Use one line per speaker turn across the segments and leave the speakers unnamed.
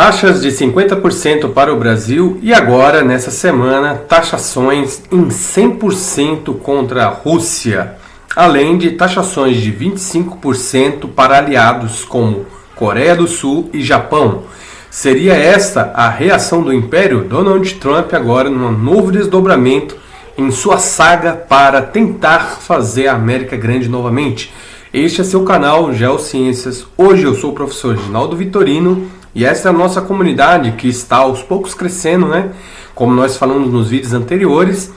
Taxas de 50% para o Brasil e agora, nessa semana, taxações em 100% contra a Rússia, além de taxações de 25% para aliados como Coreia do Sul e Japão. Seria esta a reação do Império? Donald Trump agora num novo desdobramento em sua saga para tentar fazer a América grande novamente. Este é seu canal Geociências. Hoje eu sou o professor Ginaldo Vitorino e essa é a nossa comunidade que está aos poucos crescendo, né? Como nós falamos nos vídeos anteriores,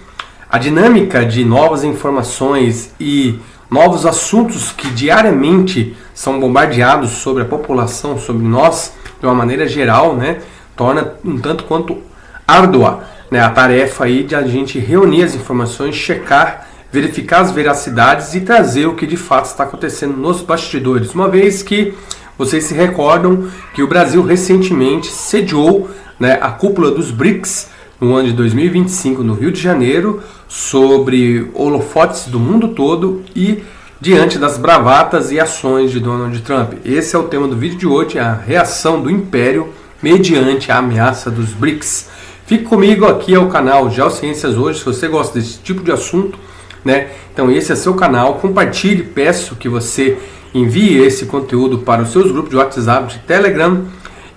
a dinâmica de novas informações e novos assuntos que diariamente são bombardeados sobre a população, sobre nós, de uma maneira geral, né? Torna um tanto quanto árdua, né, a tarefa aí de a gente reunir as informações, checar, verificar as veracidades e trazer o que de fato está acontecendo nos bastidores. Uma vez que vocês se recordam que o Brasil recentemente sediou, né, a cúpula dos BRICS no ano de 2025 no Rio de Janeiro, sobre holofotes do mundo todo e diante das bravatas e ações de Donald Trump. Esse é o tema do vídeo de hoje, a reação do Império mediante a ameaça dos BRICS. Fique comigo, aqui é o canal Geociências hoje, se você gosta desse tipo de assunto, né? Então esse é seu canal, compartilhe, peço que você envie esse conteúdo para os seus grupos de WhatsApp, de Telegram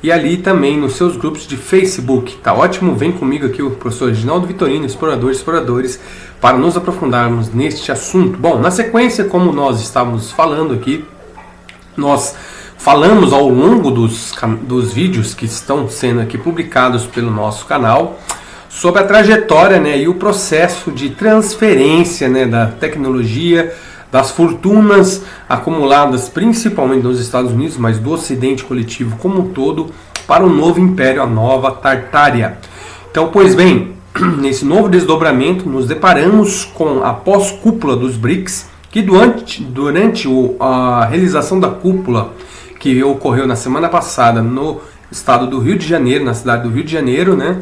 e ali também nos seus grupos de Facebook. Tá ótimo? Vem comigo aqui o professor Ginaldo Vitorino, exploradores, para nos aprofundarmos neste assunto. Bom, na sequência, como nós estávamos falando aqui, nós falamos ao longo dos vídeos que estão sendo aqui publicados pelo nosso canal sobre a trajetória, né, e o processo de transferência, né, da tecnologia, das fortunas acumuladas principalmente nos Estados Unidos, mas do Ocidente coletivo como um todo, para o novo império, a nova Tartária. Então, pois bem, nesse novo desdobramento nos deparamos com a pós-cúpula dos BRICS, que durante a realização da cúpula que ocorreu na semana passada no estado do Rio de Janeiro, na cidade do Rio de Janeiro, né,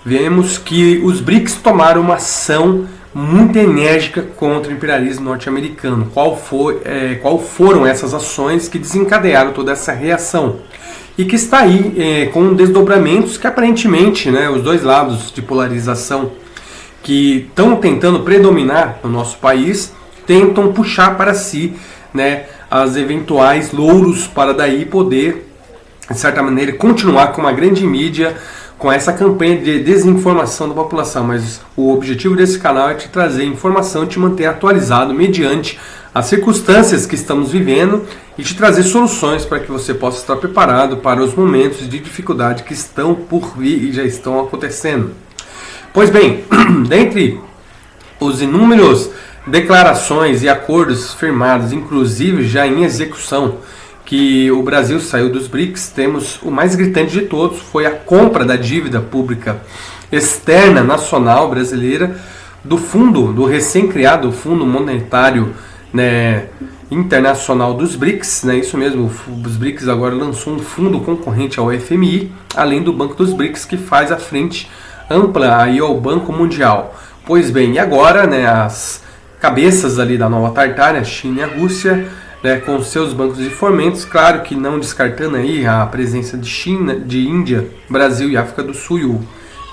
vemos que os BRICS tomaram uma ação muito enérgica contra o imperialismo norte-americano. Qual foram essas ações que desencadearam toda essa reação? E que está aí com desdobramentos que aparentemente, né, os dois lados de polarização que estão tentando predominar no nosso país, tentam puxar para si, né, as eventuais louros para daí poder, de certa maneira, continuar com uma grande mídia, com essa campanha de desinformação da população. Mas o objetivo desse canal é te trazer informação, te manter atualizado mediante as circunstâncias que estamos vivendo e te trazer soluções para que você possa estar preparado para os momentos de dificuldade que estão por vir e já estão acontecendo. Pois bem, dentre os inúmeros declarações e acordos firmados, inclusive já em execução, que o Brasil saiu dos BRICS, temos o mais gritante de todos, foi a compra da dívida pública externa nacional brasileira do fundo, do recém-criado Fundo Monetário, né, Internacional dos BRICS, né, isso mesmo, os BRICS agora lançou um fundo concorrente ao FMI, além do Banco dos BRICS, que faz a frente ampla aí ao Banco Mundial. Pois bem, e agora, né, as cabeças ali da nova Tartária, a China e a Rússia, né, com seus bancos de fomentos, claro que não descartando aí a presença de China, de Índia, Brasil e África do Sul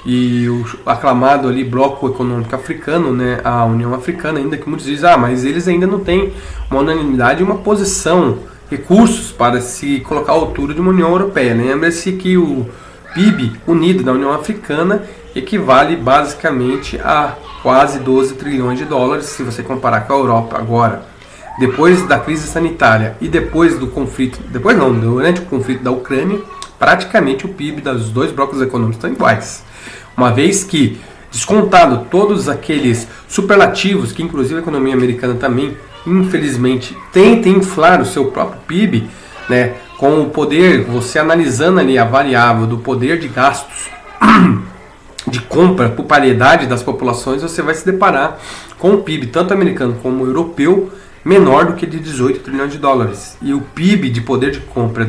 e o aclamado ali bloco econômico africano, né, a União Africana, ainda que muitos dizem, mas eles ainda não têm uma unanimidade e uma posição, recursos para se colocar à altura de uma União Europeia. Lembre-se que o PIB unido da União Africana equivale basicamente a quase 12 trilhões de dólares, se você comparar com a Europa agora. Depois da crise sanitária e depois do conflito, durante o conflito da Ucrânia, praticamente o PIB dos dois blocos econômicos estão iguais. Uma vez que, descontado todos aqueles superlativos que inclusive a economia americana também, infelizmente, tenta inflar o seu próprio PIB, né, com o poder, você analisando ali a variável do poder de gastos de compra por paridade das populações, você vai se deparar com o PIB, tanto americano como europeu, menor do que de 18 trilhões de dólares. E o PIB de poder de compra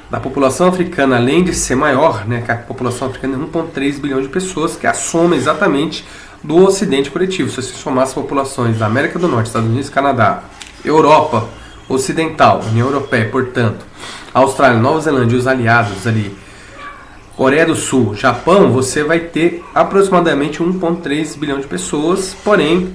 da população africana, além de ser maior, né, que a população africana é 1,3 bilhão de pessoas, que é a soma exatamente do Ocidente coletivo. Se você somar as populações da América do Norte, Estados Unidos, Canadá, Europa Ocidental, União Europeia, portanto, Austrália, Nova Zelândia e os aliados ali, Coreia do Sul, Japão, você vai ter aproximadamente 1,3 bilhão de pessoas, porém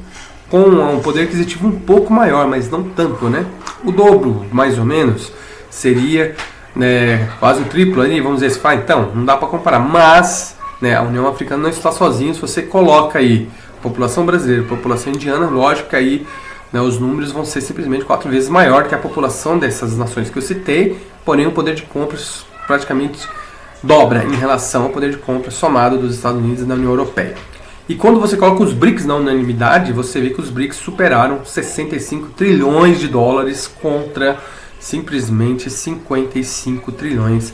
com um poder aquisitivo um pouco maior, mas não tanto, né? O dobro, mais ou menos, seria, né, quase o triplo ali, vamos dizer, então, não dá para comparar, mas, né, a União Africana não está sozinha. Se você coloca aí população brasileira, população indiana, lógico que aí, né, os números vão ser simplesmente 4 vezes maior que a população dessas nações que eu citei, porém o poder de compras praticamente dobra em relação ao poder de compra somado dos Estados Unidos e da União Europeia. E quando você coloca os BRICS na unanimidade, você vê que os BRICS superaram 65 trilhões de dólares contra simplesmente 55 trilhões,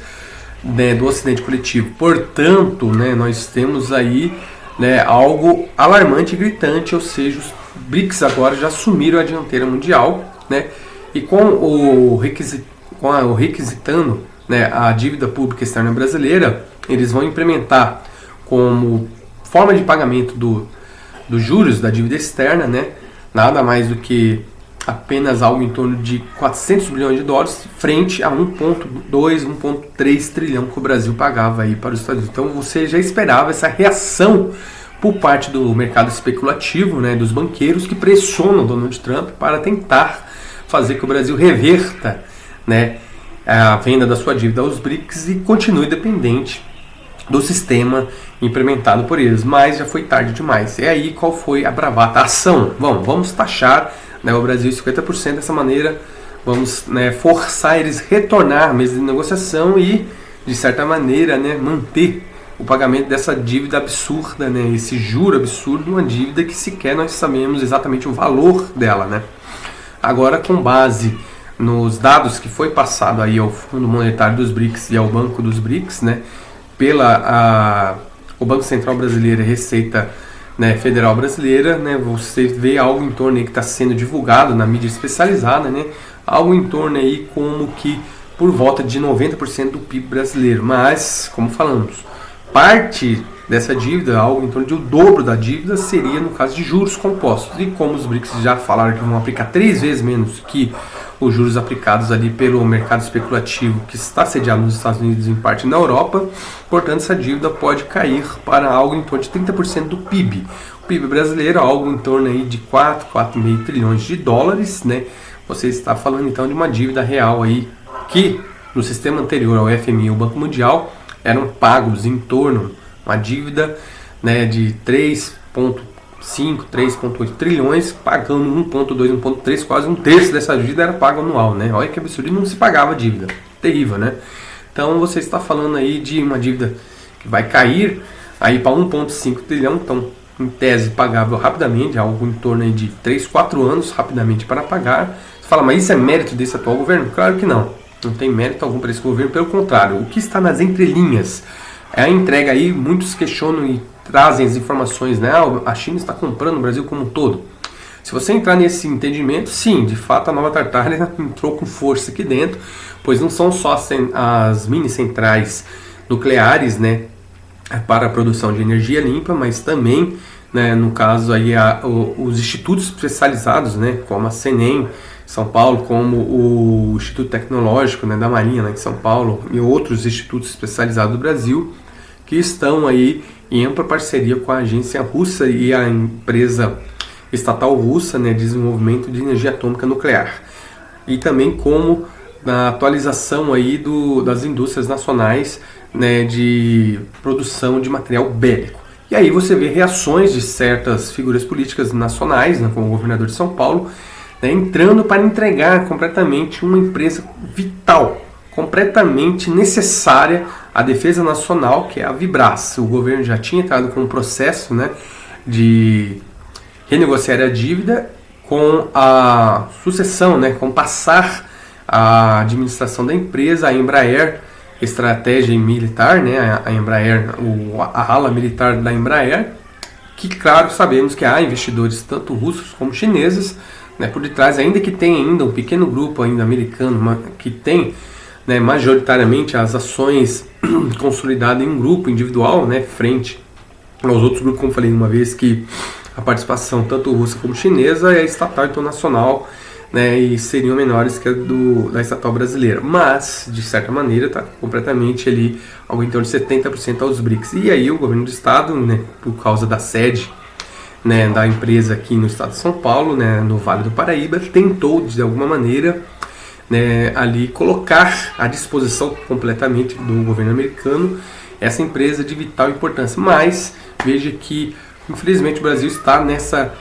né, do Ocidente coletivo. Portanto, né, nós temos aí, né, algo alarmante e gritante, ou seja, os BRICS agora já assumiram a dianteira mundial, né, e requisitando, né, a dívida pública externa brasileira, eles vão implementar como forma de pagamento dos juros da dívida externa, né, nada mais do que apenas algo em torno de 400 bilhões de dólares frente a 1,2, 1,3 trilhão que o Brasil pagava aí para os Estados Unidos. Então você já esperava essa reação por parte do mercado especulativo, né, dos banqueiros que pressionam Donald Trump para tentar fazer que o Brasil reverta, né, a venda da sua dívida aos BRICS e continue dependente do sistema implementado por eles, mas já foi tarde demais. E aí qual foi a bravata? A ação. Vamos taxar, né, o Brasil 50%, dessa maneira vamos, né, forçar eles a retornar à mesa de negociação e, de certa maneira, né, manter o pagamento dessa dívida absurda, né, esse juro absurdo, uma dívida que sequer nós sabemos exatamente o valor dela, né. Agora, com base nos dados que foi passado aí ao Fundo Monetário dos BRICS e ao Banco dos BRICS, né, o Banco Central Brasileiro e Receita, né, Federal Brasileira, né, você vê algo em torno aí que está sendo divulgado na mídia especializada, né, algo em torno aí como que por volta de 90% do PIB brasileiro. Mas, como falamos, parte dessa dívida, algo em torno de o dobro da dívida, seria no caso de juros compostos. E como os BRICS já falaram que vão aplicar 3 vezes menos que os juros aplicados ali pelo mercado especulativo que está sediado nos Estados Unidos e em parte na Europa, portanto essa dívida pode cair para algo em torno de 30% do PIB. O PIB brasileiro, algo em torno aí de 4,5 trilhões de dólares, né? Você está falando então de uma dívida real aí que no sistema anterior ao FMI e ao Banco Mundial eram pagos em torno uma dívida, né, de 3,8 trilhões, pagando 1,2, 1,3, quase um terço dessa dívida era pago anual, né? Olha que absurdo, e não se pagava dívida. Terrível, né? Então você está falando aí de uma dívida que vai cair aí para 1,5 trilhão, então em tese pagável rapidamente, algo em torno aí de 3, 4 anos rapidamente para pagar. Você fala, mas isso é mérito desse atual governo? Claro que não. Não tem mérito algum para esse governo, pelo contrário. O que está nas entrelinhas é a entrega aí, muitos questionam e trazem as informações, né? A China está comprando o Brasil como um todo. Se você entrar nesse entendimento, sim, de fato a nova Tartária entrou com força aqui dentro, pois não são só as mini centrais nucleares, né, para a produção de energia limpa, mas também, né, no caso aí os institutos especializados, né, como a CENEM São Paulo, como o Instituto Tecnológico, né, da Marinha, né, em São Paulo, e outros institutos especializados do Brasil, que estão aí em ampla parceria com a agência russa e a empresa estatal russa, né, de desenvolvimento de energia atômica nuclear. E também como na atualização aí das indústrias nacionais, né, de produção de material bélico. E aí você vê reações de certas figuras políticas nacionais, né, como o governador de São Paulo, né, entrando para entregar completamente uma empresa vital, completamente necessária à defesa nacional, que é a Vibras. O governo já tinha entrado com um processo, né, de renegociar a dívida com a sucessão, né, com passar a administração da empresa, a Embraer, estratégia militar, né, a Embraer, a ala militar da Embraer, que claro sabemos que há investidores tanto russos como chineses, né, por detrás, ainda que tenha ainda um pequeno grupo ainda americano que tem, né, majoritariamente as ações consolidadas em um grupo individual, né, frente aos outros grupos, como falei uma vez, que a participação tanto russa como chinesa é estatal internacional, né, e seriam menores que a da estatal brasileira, mas de certa maneira está completamente ali algo em torno de 70% aos BRICS. E aí o governo do estado, né, por causa da sede, né, da empresa aqui no estado de São Paulo, né, no Vale do Paraíba, tentou de alguma maneira, né, ali colocar à disposição completamente do governo americano essa empresa de vital importância. Mas veja que infelizmente o Brasil está nessa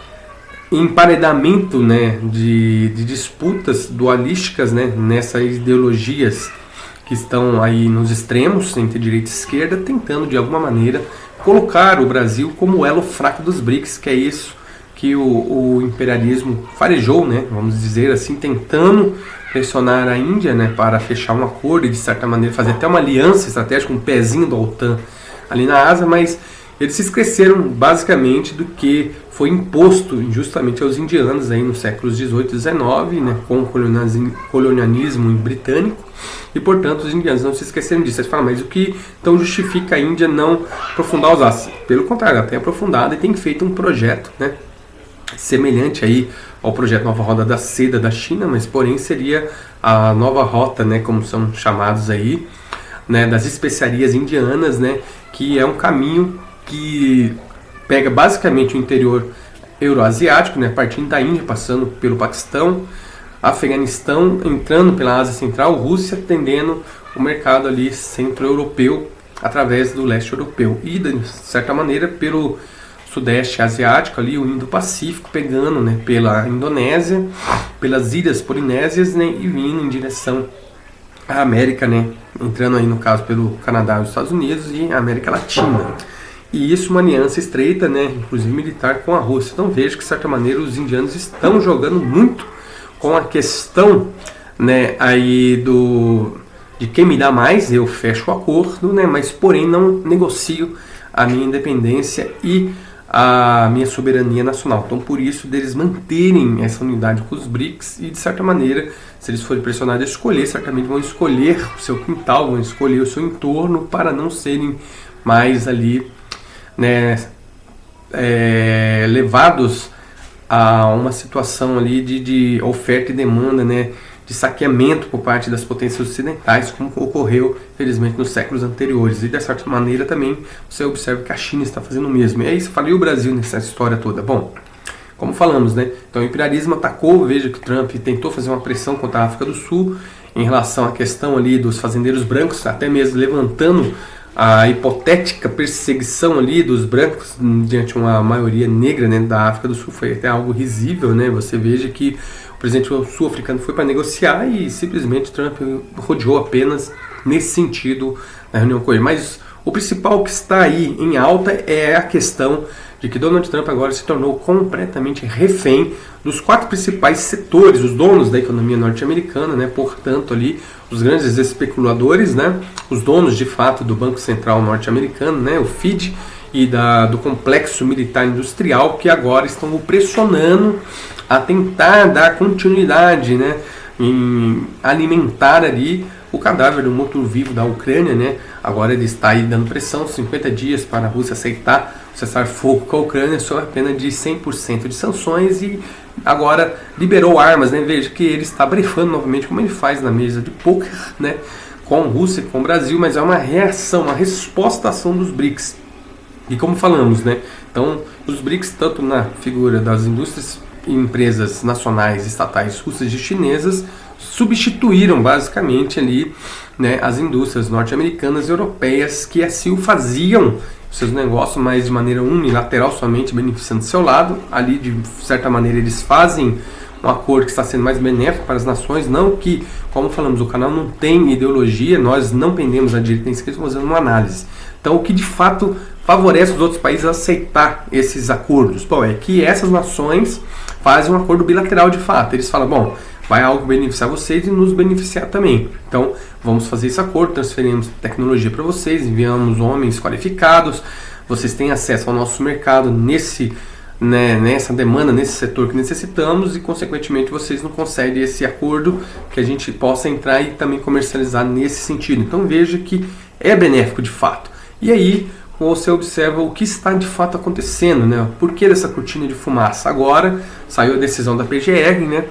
emparedamento, né, de disputas dualísticas, né, nessas ideologias que estão aí nos extremos entre direita e esquerda, tentando de alguma maneira colocar o Brasil como o elo fraco dos BRICS, que é isso que o imperialismo farejou, né, vamos dizer assim, tentando pressionar a Índia, né, para fechar um acordo e de certa maneira fazer até uma aliança estratégica, um pezinho da OTAN ali na Ásia, mas eles se esqueceram basicamente do que foi imposto injustamente aos indianos aí nos séculos 18 e 19, né, com o colonialismo britânico, e portanto os indianos não se esqueceram disso. Eles falam, mas o que então justifica a Índia não aprofundar os aços? Pelo contrário, ela tem aprofundado e tem feito um projeto, né, semelhante aí ao projeto Nova Rota da Seda da China, mas porém seria a nova rota, né, como são chamados aí, né, das especiarias indianas, né, que é um caminho que pega basicamente o interior euroasiático, né, partindo da Índia, passando pelo Paquistão, Afeganistão, entrando pela Ásia Central, Rússia, atendendo o mercado ali centro-europeu através do leste europeu e, de certa maneira, pelo sudeste asiático, ali o Indo-Pacífico, pegando, né, pela Indonésia, pelas ilhas polinésias, né, e vindo em direção à América, né, entrando aí no caso pelo Canadá e os Estados Unidos e a América Latina. E isso uma aliança estreita, né, inclusive militar, com a Rússia. Então vejo que de certa maneira os indianos estão jogando muito com a questão, né, aí de quem me dá mais, eu fecho o acordo, né, mas porém não negocio a minha independência e a minha soberania nacional. Então por isso deles manterem essa unidade com os BRICS e de certa maneira, se eles forem pressionados a escolher, certamente vão escolher o seu quintal, vão escolher o seu entorno para não serem mais ali, né, levados a uma situação ali de oferta e demanda, né, de saqueamento por parte das potências ocidentais, como ocorreu, felizmente, nos séculos anteriores. E, de certa maneira, também você observa que a China está fazendo o mesmo. E aí você fala, e o Brasil nessa história toda? Bom, como falamos, né, então o imperialismo atacou, veja que o Trump tentou fazer uma pressão contra a África do Sul em relação à questão ali dos fazendeiros brancos, até mesmo levantando a hipotética perseguição ali dos brancos diante de uma maioria negra, né, da África do Sul. Foi até algo risível, né? Você veja que o presidente sul-africano foi para negociar e simplesmente Trump rodeou apenas nesse sentido na reunião com ele. Mas o principal que está aí em alta é a questão de que Donald Trump agora se tornou completamente refém dos 4 principais setores, os donos da economia norte-americana, né? Portanto ali os grandes especuladores, né? Os donos de fato do Banco Central norte-americano, né? O FED e do complexo militar industrial, que agora estão o pressionando a tentar dar continuidade, né, em alimentar ali o cadáver do morto-vivo da Ucrânia, né? Agora ele está aí dando pressão, 50 dias para a Rússia aceitar o cessar-fogo com a Ucrânia sob a pena de 100% de sanções e agora liberou armas, né? Veja que ele está brefando novamente como ele faz na mesa de poker, né, com a Rússia e com o Brasil, mas é uma reação, uma resposta à ação dos BRICS. E como falamos, né, então os BRICS, tanto na figura das indústrias e empresas nacionais, estatais russas e chinesas, substituíram basicamente ali, né, as indústrias norte-americanas e europeias que assim o faziam seus negócios, mas de maneira unilateral, somente beneficiando seu lado. Ali, de certa maneira, eles fazem um acordo que está sendo mais benéfico para as nações, não que, como falamos, o canal não tem ideologia, nós não pendemos à direita nem à esquerda, estamos fazendo uma análise. Então, o que de fato favorece os outros países a aceitar esses acordos? Bom, é que essas nações fazem um acordo bilateral de fato. Eles falam, bom, vai algo beneficiar vocês e nos beneficiar também. Então, vamos fazer esse acordo, transferimos tecnologia para vocês, enviamos homens qualificados, vocês têm acesso ao nosso mercado nessa demanda, nesse setor que necessitamos e, consequentemente, vocês não concedem esse acordo que a gente possa entrar e também comercializar nesse sentido. Então, veja que é benéfico de fato. E aí, você observa o que está de fato acontecendo, né? Por que dessa cortina de fumaça? Agora saiu a decisão da PGR, né?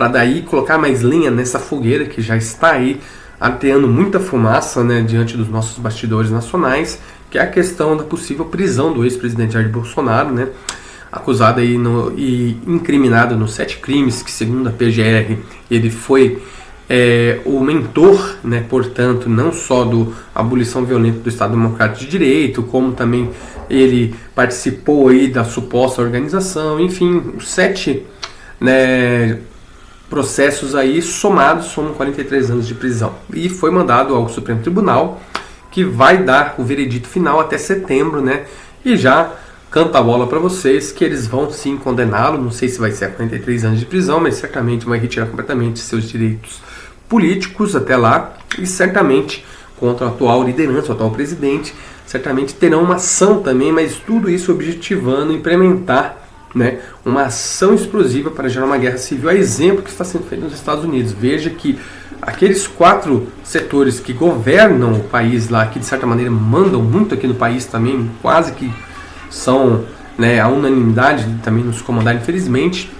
para daí colocar mais lenha nessa fogueira que já está aí ateando muita fumaça, né, diante dos nossos bastidores nacionais, que é a questão da possível prisão do ex-presidente Jair Bolsonaro, né, acusado aí e incriminado nos 7 crimes, que segundo a PGR ele foi o mentor, né, portanto, não só do abolição violenta do Estado Democrático de Direito, como também ele participou aí da suposta organização, enfim, os 7, né, processos aí somados somam 43 anos de prisão. E foi mandado ao Supremo Tribunal, que vai dar o veredito final até setembro, né, e já canta a bola para vocês que eles vão sim condená-lo, não sei se vai ser a 43 anos de prisão, mas certamente vai retirar completamente seus direitos políticos até lá, e certamente contra a atual liderança, o atual presidente, certamente terão uma ação também, mas tudo isso objetivando implementar, né, uma ação explosiva para gerar uma guerra civil, a exemplo que está sendo feito nos Estados Unidos. Veja que aqueles 4 setores que governam o país lá, que de certa maneira mandam muito aqui no país também, quase que são, né, a unanimidade também nos comandar, infelizmente,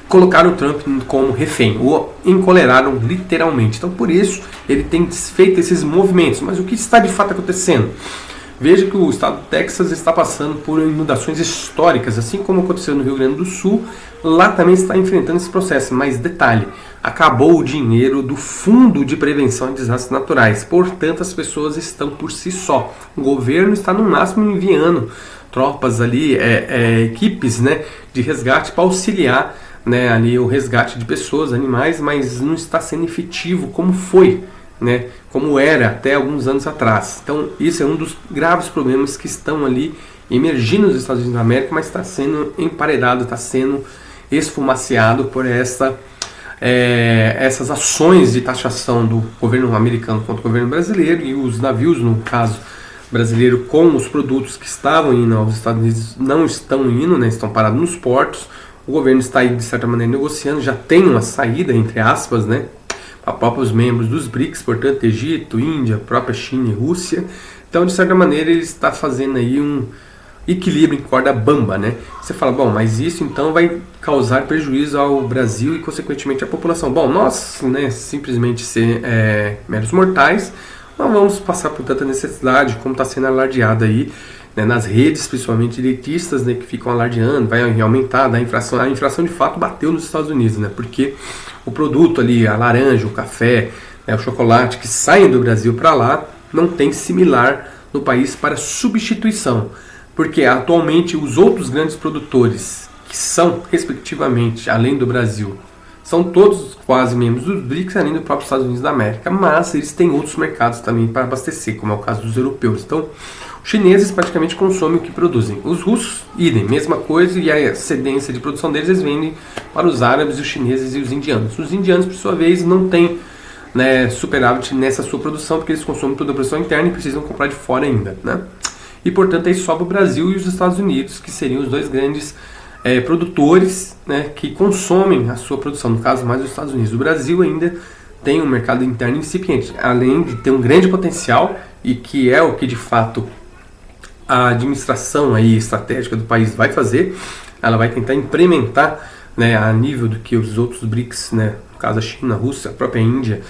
colocaram o Trump como refém, o encoleraram literalmente. Então por isso ele tem feito esses movimentos. Mas o que está de fato acontecendo? Veja que o estado do Texas está passando por inundações históricas, assim como aconteceu no Rio Grande do Sul, lá também está enfrentando esse processo. Mas detalhe, acabou o dinheiro do Fundo de Prevenção de Desastres Naturais, portanto as pessoas estão por si só. O governo está no máximo enviando tropas ali, equipes, né, de resgate para auxiliar, né, ali o resgate de pessoas, animais, mas não está sendo efetivo como foi, né, como era até alguns anos atrás. Então isso é um dos graves problemas que estão ali emergindo nos Estados Unidos da América, mas está sendo emparedado, está sendo esfumaciado por essas ações de taxação do governo americano contra o governo brasileiro, e os navios, no caso brasileiro, com os produtos que estavam indo aos Estados Unidos não estão indo, né, estão parados nos portos. O governo está aí de certa maneira negociando, já tem uma saída, entre aspas, né, para próprios membros dos BRICS, portanto Egito, Índia, própria China e Rússia. Então de certa maneira ele está fazendo aí um equilíbrio em corda bamba, né. Você fala, bom, mas isso então vai causar prejuízo ao Brasil e consequentemente à população. Bom, nós, né, simplesmente ser meros mortais, não vamos passar por tanta necessidade como está sendo alardeado aí, né, nas redes, principalmente elitistas, né, que ficam alardeando, vai aumentar da inflação. A inflação de fato bateu nos Estados Unidos, né, porque o produto ali, a laranja, o café, né, o chocolate que saem do Brasil para lá, não tem similar no país para substituição, porque atualmente os outros grandes produtores, que são respectivamente, além do Brasil, são todos quase membros dos BRICS, além do próprio Estados Unidos da América, mas eles têm outros mercados também para abastecer, como é o caso dos europeus. Então, os chineses praticamente consomem o que produzem. Os russos, idem, mesma coisa, e a excedência de produção deles eles vendem para os árabes, os chineses e os indianos. Os indianos, por sua vez, não têm, né, superávit nessa sua produção, porque eles consomem toda a produção interna e precisam comprar de fora ainda, né? E, portanto, aí sobra o Brasil e os Estados Unidos, que seriam os dois grandes produtores, né, que consomem a sua produção, no caso mais os Estados Unidos. O Brasil ainda tem um mercado interno incipiente, além de ter um grande potencial, e que é o que de fato a administração aí estratégica do país vai fazer. Ela vai tentar implementar, né, a nível do que os outros BRICS, né, no caso a China, a Rússia, a própria Índia,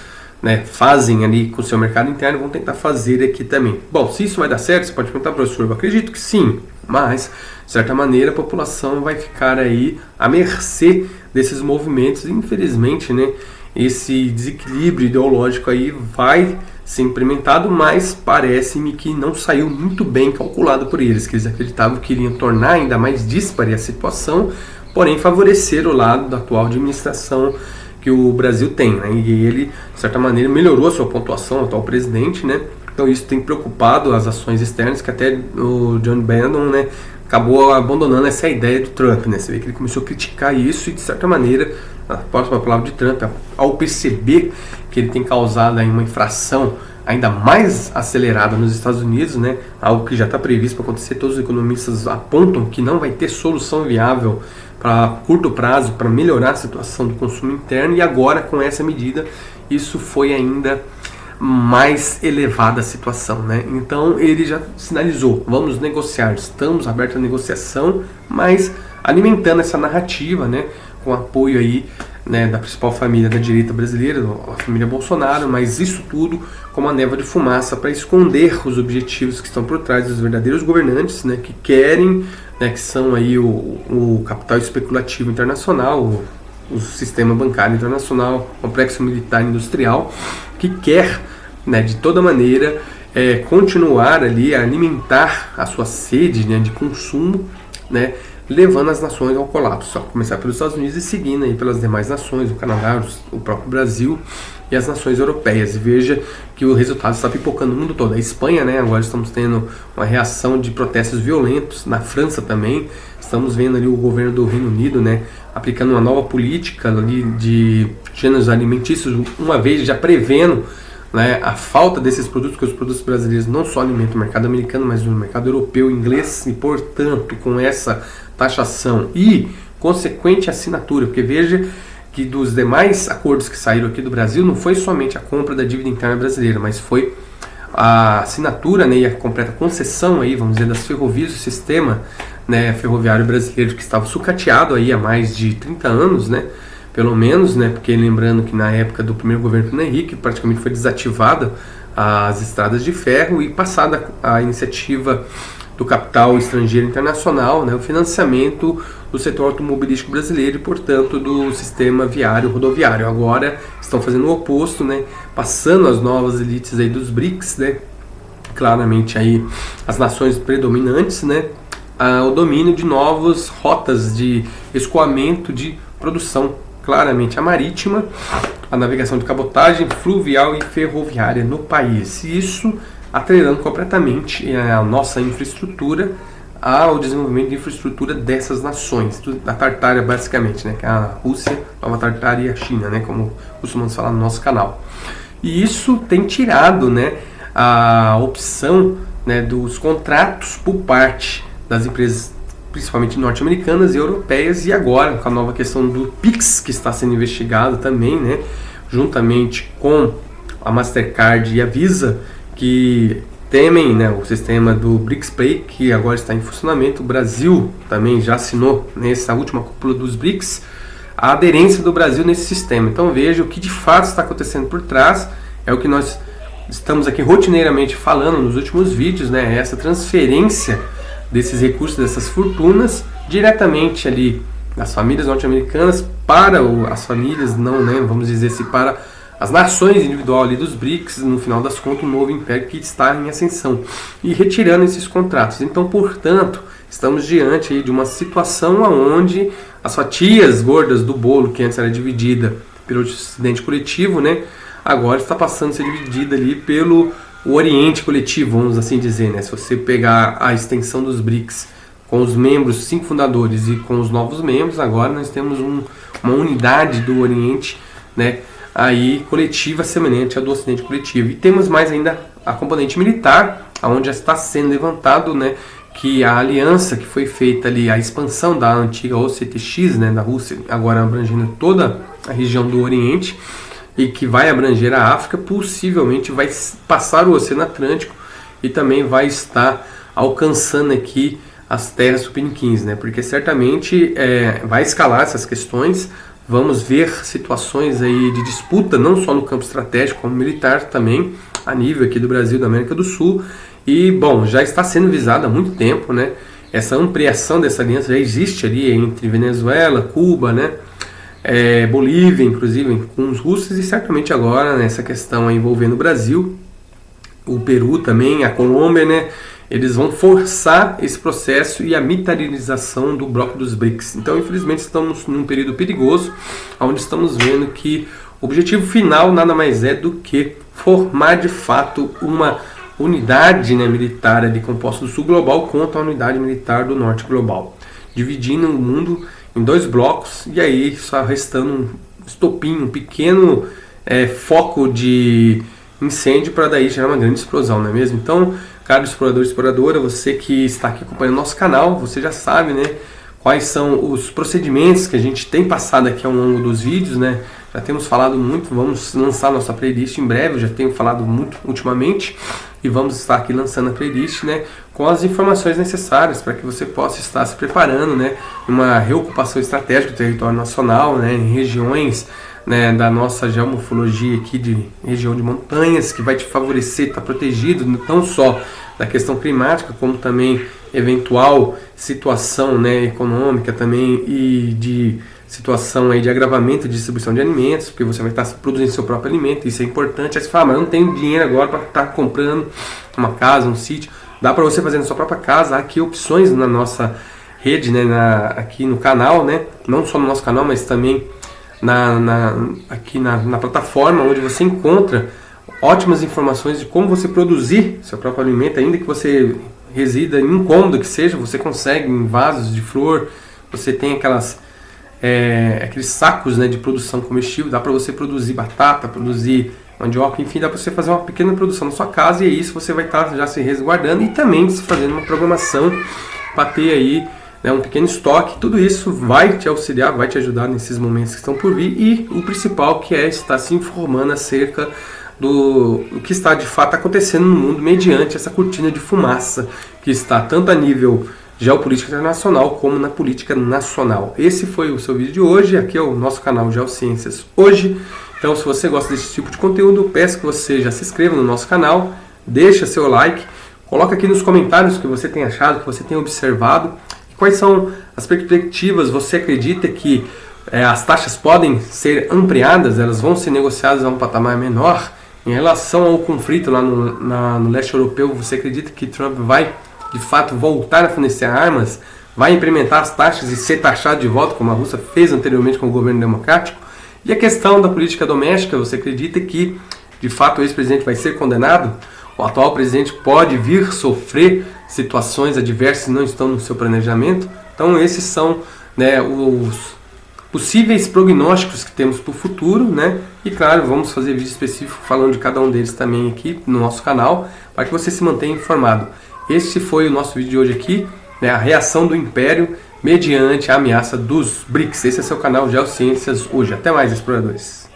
né, fazem ali com o seu mercado interno, vão tentar fazer aqui também. Bom, se isso vai dar certo, você pode perguntar, professor, eu acredito que sim, mas de certa maneira a população vai ficar aí à mercê desses movimentos, e infelizmente, né, esse desequilíbrio ideológico aí vai ser implementado, mas parece-me que não saiu muito bem calculado por eles, que eles acreditavam que iriam tornar ainda mais díspare a situação, porém favorecer o lado da atual administração que o Brasil tem, né? E ele, de certa maneira, melhorou a sua pontuação, o atual presidente, né? Então isso tem preocupado as ações externas, que até o John Bannon, né, acabou abandonando essa ideia do Trump, né? Você vê que ele começou a criticar isso e, de certa maneira, a próxima palavra de Trump, ao perceber que ele tem causado aí uma inflação ainda mais acelerada nos Estados Unidos, né? Algo que já está previsto para acontecer, todos os economistas apontam que não vai ter solução viável para curto prazo para melhorar a situação do consumo interno, e agora com essa medida isso foi ainda mais elevada a situação, né? Então ele já sinalizou, vamos negociar, estamos abertos à negociação, mas alimentando essa narrativa, né, com apoio aí né, da principal família da direita brasileira, a família Bolsonaro, mas isso tudo como uma névoa de fumaça para esconder os objetivos que estão por trás dos verdadeiros governantes, né, que querem, né, que são aí o capital especulativo internacional, o sistema bancário internacional, o complexo militar industrial, que quer, né, de toda maneira continuar ali a alimentar a sua sede, né, de consumo, né, levando as nações ao colapso. A começar pelos Estados Unidos e seguindo aí pelas demais nações, o Canadá, o próprio Brasil e as nações europeias. E veja que o resultado está pipocando no mundo todo. A Espanha, né, agora estamos tendo uma reação de protestos violentos, na França também, estamos vendo ali o governo do Reino Unido, né, aplicando uma nova política ali de gêneros alimentícios, uma vez já prevendo, né, a falta desses produtos, que os produtos brasileiros não só alimentam o mercado americano, mas o mercado europeu, inglês, e portanto com essa taxação e consequente assinatura, porque veja que dos demais acordos que saíram aqui do Brasil não foi somente a compra da dívida interna brasileira, mas foi a assinatura, né, e a completa concessão aí, vamos dizer, das ferrovias, do sistema, né, ferroviário brasileiro, que estava sucateado aí há mais de 30 anos, né, pelo menos, né, porque lembrando que na época do primeiro governo Fernando Henrique praticamente foi desativada as estradas de ferro e passada a iniciativa do capital estrangeiro internacional, né, o financiamento do setor automobilístico brasileiro e, portanto, do sistema viário rodoviário. Agora estão fazendo o oposto, né, passando as novas elites aí dos BRICS, né, claramente aí as nações predominantes, né, o domínio de novas rotas de escoamento de produção, claramente a marítima, a navegação de cabotagem, fluvial e ferroviária no país. E isso atrelando completamente a nossa infraestrutura ao desenvolvimento de infraestrutura dessas nações, da Tartária basicamente, né, que é a Rússia, a Nova Tartária e a China, né, como costumamos falar no nosso canal. E isso tem tirado, né, a opção, né, dos contratos por parte das empresas, principalmente norte-americanas e europeias, e agora com a nova questão do PIX, que está sendo investigado também, né, juntamente com a Mastercard e a Visa, que temem, né, o sistema do BRICS Pay, que agora está em funcionamento. O Brasil também já assinou nessa última cúpula dos BRICS a aderência do Brasil nesse sistema. Então veja o que de fato está acontecendo por trás, é o que nós estamos aqui rotineiramente falando nos últimos vídeos, né, essa transferência desses recursos, dessas fortunas, diretamente ali das famílias norte-americanas para as famílias, não, né, vamos dizer assim, para as nações individuais ali dos BRICS, no final das contas, um novo império que está em ascensão, e retirando esses contratos. Então, portanto, estamos diante aí de uma situação onde as fatias gordas do bolo, que antes era dividida pelo Ocidente coletivo, né, agora está passando a ser dividida ali pelo Oriente coletivo, vamos assim dizer, né? Se você pegar a extensão dos BRICS com os membros, 5 fundadores, e com os novos membros, agora nós temos uma unidade do Oriente, né, aí coletiva semelhante à do Ocidente coletivo. E temos mais ainda a componente militar, onde já está sendo levantado, né, que a aliança que foi feita ali, a expansão da antiga OCTX, né, da Rússia, agora abrangendo toda a região do Oriente, e que vai abranger a África, possivelmente vai passar o Oceano Atlântico e também vai estar alcançando aqui as terras tupiniquins, né? Porque certamente vai escalar essas questões. Vamos ver situações aí de disputa, não só no campo estratégico, como militar também, a nível aqui do Brasil, da América do Sul. E, bom, já está sendo visada há muito tempo, né? Essa ampliação dessa aliança já existe ali entre Venezuela, Cuba, né? Bolívia, inclusive, com os russos, e certamente agora nessa questão envolvendo o Brasil, o Peru também, a Colômbia, né, eles vão forçar esse processo e a militarização do bloco dos BRICS. Então, infelizmente, estamos num período perigoso, onde estamos vendo que o objetivo final nada mais é do que formar de fato uma unidade, né, militar ali composta do Sul global contra a unidade militar do Norte global, dividindo o mundo em 2 blocos, e aí só restando um estopim, um pequeno foco de incêndio para daí gerar uma grande explosão, não é mesmo? Então, caro explorador e exploradora, você que está aqui acompanhando nosso canal, você já sabe, né, quais são os procedimentos que a gente tem passado aqui ao longo dos vídeos, né, Já temos falado muito, vamos lançar nossa playlist em breve, eu já tenho falado muito ultimamente, e vamos estar aqui lançando a playlist, né, com as informações necessárias para que você possa estar se preparando, né, uma reocupação estratégica do território nacional, né, em regiões, né, da nossa geomorfologia aqui de região de montanhas, que vai te favorecer, estar protegido não só da questão climática, como também eventual situação, né, econômica também e de situação aí de agravamento de distribuição de alimentos, porque você vai estar produzindo seu próprio alimento, isso é importante. Aí você fala, mas eu não tenho dinheiro agora para estar comprando uma casa, um sítio. Dá para você fazer na sua própria casa. Há aqui opções na nossa rede, né, aqui no canal, né, não só no nosso canal, mas também aqui na plataforma, onde você encontra ótimas informações de como você produzir seu próprio alimento, ainda que você resida em um cômodo que seja, você consegue em vasos de flor, você tem aqueles sacos, né, de produção comestível, dá para você produzir batata, produzir mandioca, enfim, dá para você fazer uma pequena produção na sua casa, e é isso, você vai estar já se resguardando e também se fazendo uma programação para ter aí, né, um pequeno estoque. Tudo isso vai te auxiliar, vai te ajudar nesses momentos que estão por vir, e o principal que é estar se informando acerca do que está de fato acontecendo no mundo mediante essa cortina de fumaça que está tanto a nível geopolítica internacional como na política nacional. Esse foi o seu vídeo de hoje, aqui é o nosso canal Geociências Hoje. Então, se você gosta desse tipo de conteúdo, peço que você já se inscreva no nosso canal, deixa seu like, coloca aqui nos comentários o que você tem achado, o que você tem observado, e quais são as perspectivas. Você acredita que as taxas podem ser ampliadas, elas vão ser negociadas a um patamar menor? Em relação ao conflito lá no leste europeu, você acredita que Trump vai, de fato, voltar a fornecer armas? Vai implementar as taxas e ser taxado de volta, como a Rússia fez anteriormente com o governo democrático? E a questão da política doméstica, você acredita que, de fato, o ex-presidente vai ser condenado? O atual presidente pode vir sofrer situações adversas que não estão no seu planejamento? Então, esses são, né, os possíveis prognósticos que temos para o futuro, né? E claro, vamos fazer vídeo específico falando de cada um deles também aqui no nosso canal, para que você se mantenha informado. Este foi o nosso vídeo de hoje aqui, né? A reação do Império mediante a ameaça dos BRICS. Esse é seu canal Geociências Hoje. Até mais, exploradores!